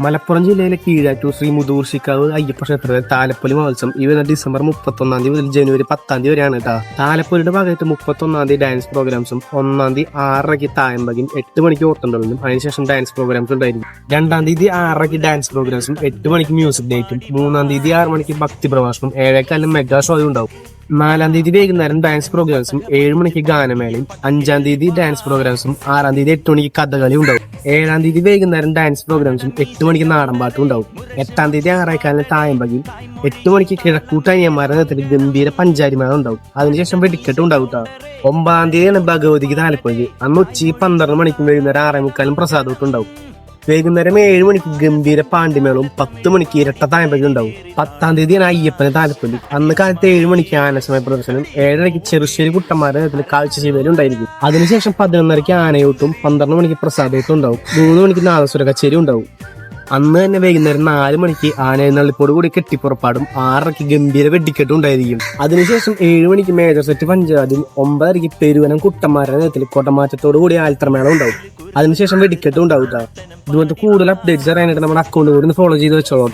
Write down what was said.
മലപ്പുറം ജില്ലയിലെ കീഴാറ്റൂർ ശ്രീ മുതൂർശിക്കാവ് അയ്യപ്പ ക്ഷേത്രത്തിലെ താലപ്പൊലി മഹോത്സവം ഈ വരുന്ന ഡിസംബർ 31 മുതൽ ജനുവരി 10 വരെയാണ് കേട്ടോ. താലപ്പൊലിയുടെ ഭാഗമായിട്ട് 31 ഡാൻസ് പ്രോഗ്രാംസും 1 6:30 തായമ്പകയും 8 മണിക്ക് ഓട്ടംതുള്ളലും അതിനുശേഷം ഡാൻസ് പ്രോഗ്രാംസ് ഉണ്ടായിരിക്കും. 2 6:30 ഡാൻസ് പ്രോഗ്രാംസും 8 മണിക്ക് മ്യൂസിക് നൈറ്റും 3 6 മണിക്ക് ഭക്തി പ്രഭാഷണവും 7 മെഗാ ഷോയും ഉണ്ടാവും. 4 വൈകുന്നേരം ഡാൻസ് പ്രോഗ്രാംസും 7 മണിക്ക് ഗാനമേളയും 5 ഡാൻസ് പ്രോഗ്രാംസും 6 8 മണിക്ക് കഥകളി ഉണ്ടാവും. 7 വൈകുന്നേരം ഡാൻസ് പ്രോഗ്രാംസും 8 മണിക്ക് നാടൻപാട്ടും ഉണ്ടാവും. 8 ഞായറാഴ്ച തായമ്പകയും 8 മണിക്ക് കിഴക്കൂട്ടനിയന്മാരുടെ നേതൃത്വത്തിൽ ഗംഭീര പഞ്ചാരിമേള ഉണ്ടാവും. അതിനുശേഷം വെടിക്കെട്ടും ഉണ്ടാവും കേട്ടോ. 9 ഭഗവതിക്ക് താലപ്പൊലി. അന്ന് ഉച്ചയ്ക്ക് 12 മണിക്കും വൈകുന്നേരം 6:45 പ്രസാദവും ഉണ്ടാവും. വൈകുന്നേരം 7 മണിക്ക് ഗംഭീര പാണ്ടിമേളവും 10 മണിക്ക് ഇരട്ട തായമ്പകം ഉണ്ടാവും. 10 അയ്യപ്പന് താലപ്പൊലി. അന്ന് കാലത്ത് 7 മണിക്ക് ആനസമയ പ്രദർശനം, 7:30 ചെറുശ്ശേരി കുട്ടന്മാരുടെ നേതൃത്വത്തിൽ കാഴ്ചശീലം ഉണ്ടായിരിക്കും. അതിനുശേഷം 11:30 ആനയൂട്ടും 12 മണിക്ക് പ്രസാദൂട്ടും ഉണ്ടാവും. 3 മണിക്ക് നാദസ്വര കച്ചേരി ഉണ്ടാവും. അന്ന് തന്നെ വൈകുന്നേരം 4 മണിക്ക് ആനയെന്നള്ളിപ്പോട് കൂടി കെട്ടിപ്പുറപ്പാടും 6:30 ഗംഭീര വെടിക്കെട്ടും ഉണ്ടായിരിക്കും. അതിനുശേഷം 7 മണിക്ക് മേജർ സെറ്റ് പഞ്ചായത്തും 9:30 പെരുവനം കുട്ടന്മാരുടെ നേതൃത്വത്തിൽ കൊടമാറ്റത്തോടു കൂടി ആൽത്തറമേള ഉണ്ടാവും. അതിനുശേഷം വെടിക്കെട്ടും ഉണ്ടാവും. ഇതുപോലത്തെ കൂടുതൽ അപ്ഡേറ്റ്സ് അറിയാനായിട്ട് നമ്മുടെ അക്കൗണ്ട് കൂടി ഫോളോ ചെയ്ത് വെച്ചോളൂ.